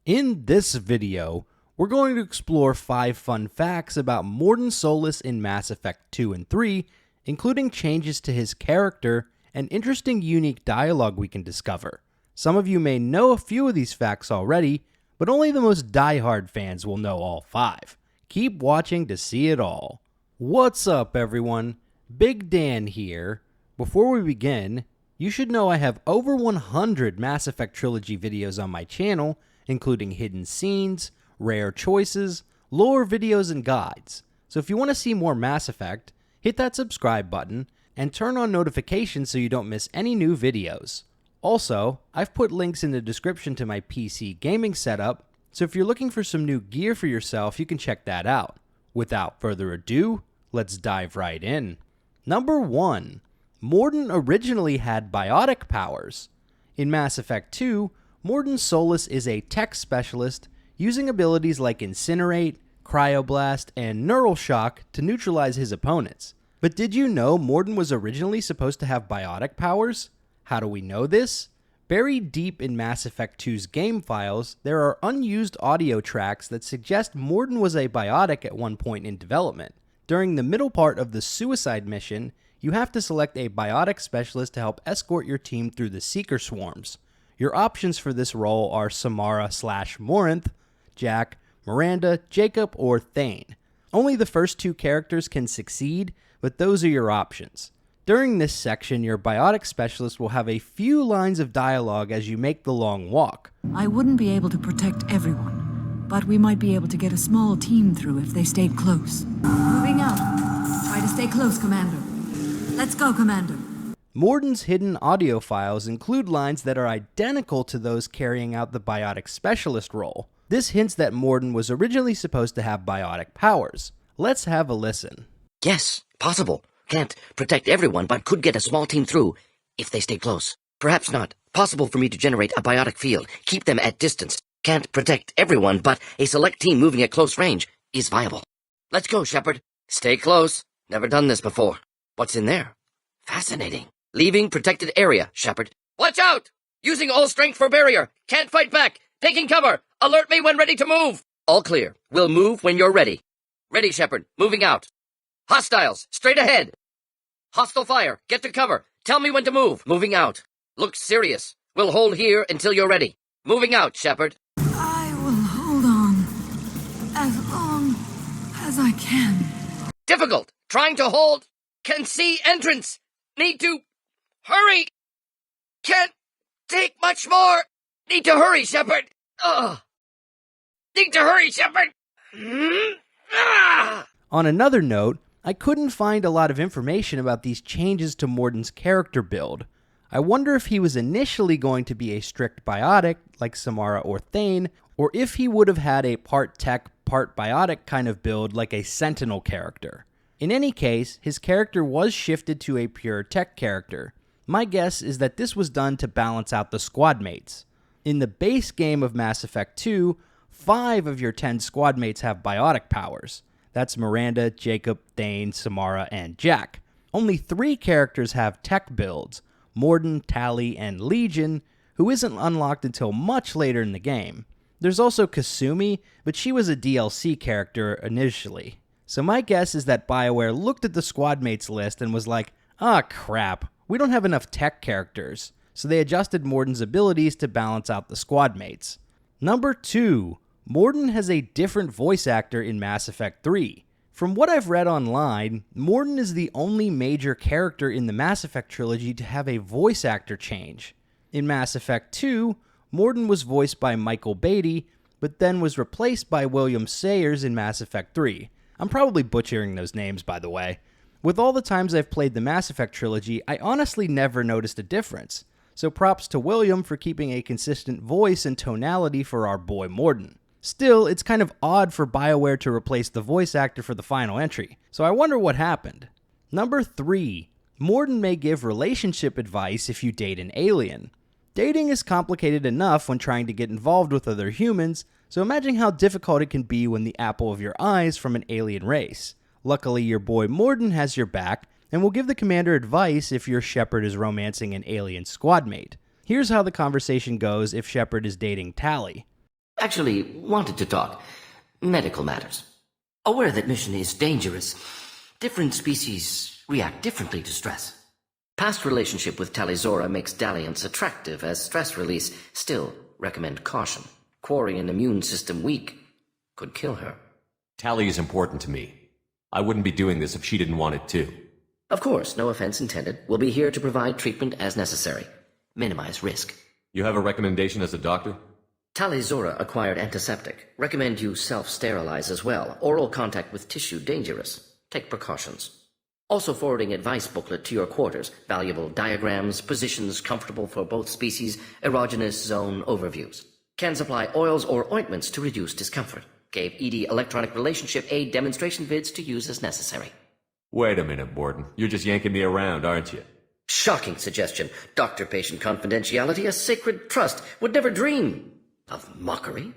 In this video, we're going to explore 5 fun facts about Mordin Solus in Mass Effect 2 and 3, including changes to his character and interesting unique dialogue we can discover. Some of you may know a few of these facts already, but only the most diehard fans will know all 5. Keep watching to see it all. What's up everyone? Big Dan here. Before we begin, you should know I have over 100 Mass Effect Trilogy videos on my channel, including hidden scenes, rare choices, lore videos, and guides. So if you want to see more Mass Effect, hit that subscribe button and turn on notifications so you don't miss any new videos. Also, I've put links in the description to my PC gaming setup, so if you're looking for some new gear for yourself, you can check that out. Without further ado, let's dive right in. Number 1. Mordin originally had biotic powers. In Mass Effect 2, Mordin Solus is a tech specialist using abilities like Incinerate, Cryoblast, and Neural Shock to neutralize his opponents. But did you know Mordin was originally supposed to have biotic powers? How do we know this? Buried deep in Mass Effect 2's game files, there are unused audio tracks that suggest Mordin was a biotic at one point in development. During the middle part of the Suicide mission, you have to select a biotic specialist to help escort your team through the Seeker Swarms. Your options for this role are Samara/Morinth, Jack, Miranda, Jacob, or Thane. Only the first 2 characters can succeed, but those are your options. During this section, your biotic specialist will have a few lines of dialogue as you make the long walk. I wouldn't be able to protect everyone, but we might be able to get a small team through if they stayed close. Moving out. Try to stay close, Commander. Let's go, Commander. Mordin's hidden audio files include lines that are identical to those carrying out the biotic specialist role. This hints that Mordin was originally supposed to have biotic powers. Let's have a listen. Yes, possible. Can't protect everyone, but could get a small team through if they stay close. Perhaps not. Possible for me to generate a biotic field. Keep them at distance. Can't protect everyone, but a select team moving at close range is viable. Let's go, Shepard. Stay close. Never done this before. What's in there? Fascinating. Leaving protected area, Shepard. Watch out! Using all strength for barrier. Can't fight back. Taking cover. Alert me when ready to move. All clear. We'll move when you're ready. Ready, Shepard. Moving out. Hostiles. Straight ahead. Hostile fire. Get to cover. Tell me when to move. Moving out. Look serious. We'll hold here until you're ready. Moving out, Shepard. I will hold on as long as I can. Difficult. Trying to hold. Can see entrance. Need to hurry. Can't take much more. Need to hurry, Shepard. Need to hurry, Shepard. On another note, I couldn't find a lot of information about these changes to Mordin's character build. I wonder if he was initially going to be a strict biotic, like Samara or Thane, or if he would have had a part tech, part biotic kind of build like a Sentinel character. In any case, his character was shifted to a pure tech character. My guess is that this was done to balance out the squad mates. In the base game of Mass Effect 2, 5 of your 10 squad mates have biotic powers. That's Miranda, Jacob, Thane, Samara, and Jack. Only 3 characters have tech builds, Mordin, Tali, and Legion, who isn't unlocked until much later in the game. There's also Kasumi, but she was a DLC character initially. So my guess is that BioWare looked at the squad mates list and was like, crap, we don't have enough tech characters. So they adjusted Mordin's abilities to balance out the squad mates. Number 2. Mordin has a different voice actor in Mass Effect 3. From what I've read online, Mordin is the only major character in the Mass Effect trilogy to have a voice actor change. In Mass Effect 2, Mordin was voiced by Michael Beatty, but then was replaced by William Sayers in Mass Effect 3. I'm probably butchering those names, by the way. With all the times I've played the Mass Effect trilogy, I honestly never noticed a difference. So props to William for keeping a consistent voice and tonality for our boy Mordin. Still, it's kind of odd for BioWare to replace the voice actor for the final entry, so I wonder what happened. Number 3. Mordin may give relationship advice if you date an alien. Dating is complicated enough when trying to get involved with other humans, so imagine how difficult it can be when the apple of your eye is from an alien race. Luckily, your boy Mordin has your back, and will give the commander advice if your Shepard is romancing an alien squad mate. Here's how the conversation goes if Shepard is dating Tali. Actually, wanted to talk. Medical matters. Aware that mission is dangerous, different species react differently to stress. Past relationship with Talizora makes dalliance attractive as stress release. Still, recommend caution. Quarry an immune system weak could kill her. Tally is important to me. I wouldn't be doing this if she didn't want it too. Of course, no offense intended. We'll be here to provide treatment as necessary. Minimize risk. You have a recommendation as a doctor? Talizora acquired antiseptic. Recommend you self-sterilize as well. Oral contact with tissue dangerous. Take precautions. Also forwarding advice booklet to your quarters. Valuable diagrams, positions comfortable for both species, erogenous zone overviews. Can supply oils or ointments to reduce discomfort. Gave ED electronic relationship aid demonstration vids to use as necessary. Wait a minute, Mordin. You're just yanking me around, aren't you? Shocking suggestion. Doctor-patient confidentiality, a sacred trust. Would never dream of mockery.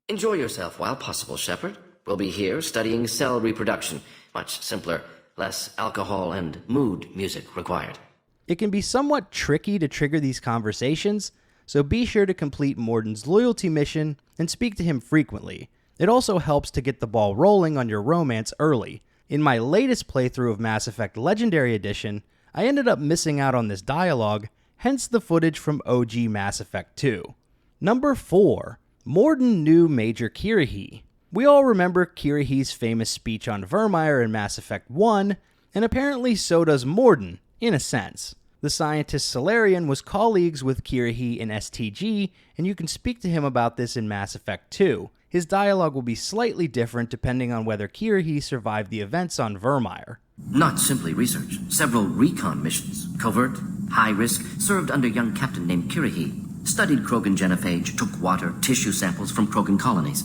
Enjoy yourself while possible, Shepard. We'll be here studying cell reproduction. Much simpler, less alcohol and mood music required. It can be somewhat tricky to trigger these conversations, so be sure to complete Mordin's loyalty mission and speak to him frequently. It also helps to get the ball rolling on your romance early. In my latest playthrough of Mass Effect Legendary Edition, I ended up missing out on this dialogue, hence the footage from OG Mass Effect 2. Number 4. Mordin knew Major Kirrahe. We all remember Kirrahe's famous speech on Virmire in Mass Effect 1, and apparently so does Mordin, in a sense. The scientist Salarian was colleagues with Kirrahe in STG, and you can speak to him about this in Mass Effect 2. His dialogue will be slightly different depending on whether Kirrahe survived the events on Virmire. Not simply research. Several recon missions. Covert, high risk, served under young captain named Kirrahe. Studied Krogan genophage, took water, tissue samples from Krogan colonies.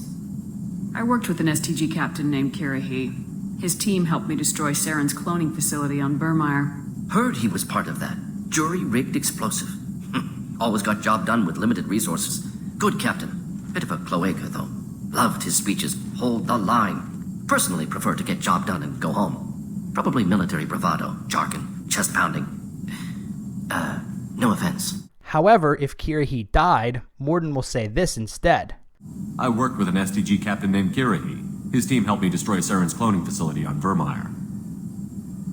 I worked with an STG captain named Kirrahe. His team helped me destroy Saren's cloning facility on Virmire. Heard he was part of that. Jury-rigged explosive. Always got job done with limited resources. Good captain. Bit of a cloaca, though. Loved his speeches. Hold the line. Personally prefer to get job done and go home. Probably military bravado, jargon, chest pounding. No offense. However, if Kirrahe died, Mordin will say this instead. I worked with an STG captain named Kirrahe. His team helped me destroy Saren's cloning facility on Virmire.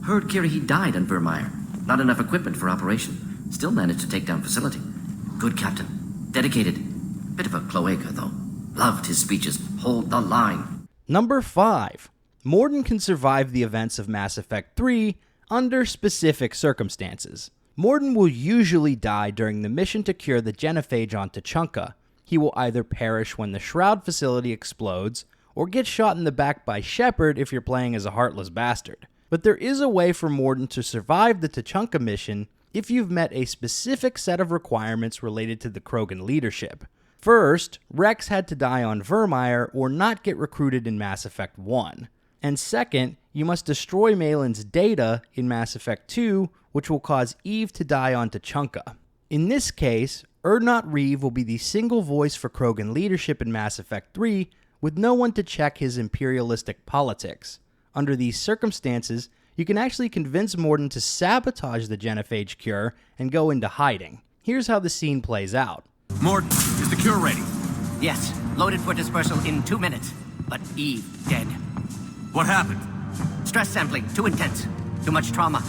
Heard Kirrahe died on Virmire. Not enough equipment for operation. Still managed to take down facility. Good captain. Dedicated. Bit of a cloaca, though. Loved his speeches. Hold the line. Number 5. Mordin can survive the events of Mass Effect 3 under specific circumstances. Mordin will usually die during the mission to cure the genophage on Tuchanka. He will either perish when the Shroud facility explodes, or get shot in the back by Shepard if you're playing as a heartless bastard. But there is a way for Mordin to survive the Tuchanka mission if you've met a specific set of requirements related to the Krogan leadership. First, Rex had to die on Virmire or not get recruited in Mass Effect 1. And second, you must destroy Malin's data in Mass Effect 2, which will cause Eve to die on Tuchanka. In this case, Urdnot Reeve will be the single voice for Krogan leadership in Mass Effect 3, with no one to check his imperialistic politics. Under these circumstances, you can actually convince Mordin to sabotage the genophage cure and go into hiding. Here's how the scene plays out. Mordin, is the cure ready? Yes, loaded for dispersal in 2 minutes. But Eve, dead. What happened? Stress sampling, too intense. Too much trauma.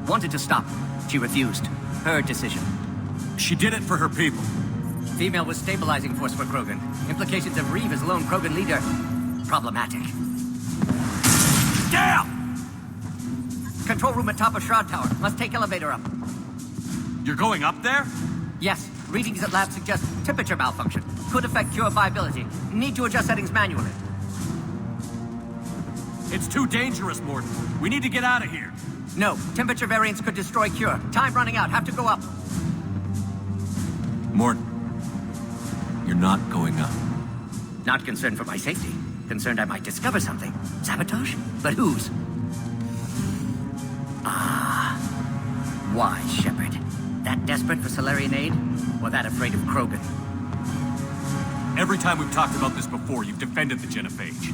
Wanted to stop. She refused. Her decision. She did it for her people. Female was stabilizing force for Krogan. Implications of Reeve as lone Krogan leader. Problematic. Damn! Control room at top of Shroud Tower. Must take elevator up. You're going up there? Yes, readings at lab suggest temperature malfunction. Could affect cure viability. Need to adjust settings manually. It's too dangerous, Mordin. We need to get out of here. No, temperature variance could destroy cure. Time running out. Have to go up. Mordin, you're not going up. Not concerned for my safety. Concerned I might discover something. Sabotage? But whose? Why, Shepard? That desperate for Salarian aid? Or that afraid of Krogan? Every time we've talked about this before, you've defended the genophage.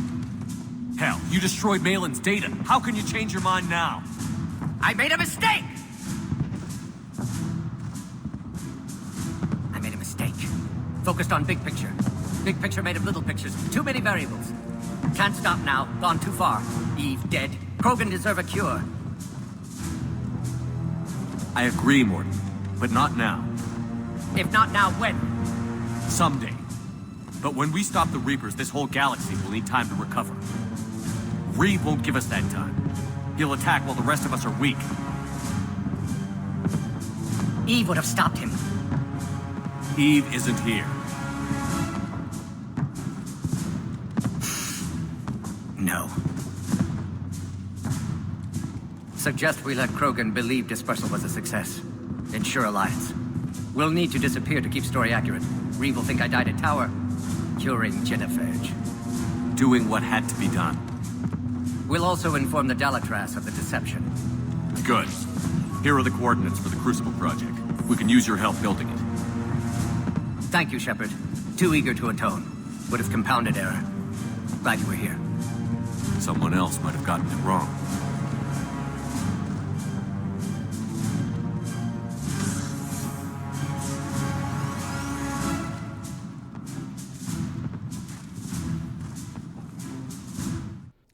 Hell, you destroyed Malin's data. How can you change your mind now? I made a mistake! I made a mistake. Focused on big picture. Big picture made of little pictures. Too many variables. Can't stop now. Gone too far. Eve dead. Krogan deserve a cure. I agree, Mordin, but not now. If not now, when? Someday. But when we stop the Reapers, this whole galaxy will need time to recover. Reeve won't give us that time. He'll attack while the rest of us are weak. Eve would have stopped him. Eve isn't here. No. Suggest we let Krogan believe dispersal was a success. Ensure alliance. We'll need to disappear to keep story accurate. Reeve will think I died at Tower, curing genophage. Doing what had to be done. We'll also inform the Dalatras of the deception. Good. Here are the coordinates for the Crucible project. We can use your help building it. Thank you, Shepard. Too eager to atone. Would have compounded error. Glad you were here. Someone else might have gotten it wrong.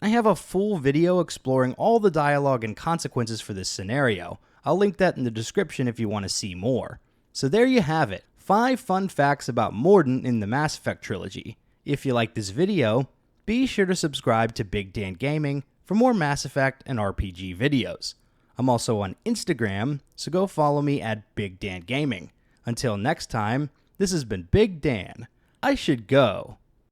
I have a full video exploring all the dialogue and consequences for this scenario. I'll link that in the description if you want to see more. So there you have it, 5 fun facts about Mordin in the Mass Effect trilogy. If you like this video, be sure to subscribe to Big Dan Gaming for more Mass Effect and RPG videos. I'm also on Instagram, so go follow me at Big Dan Gaming. Until next time, this has been Big Dan. I should go.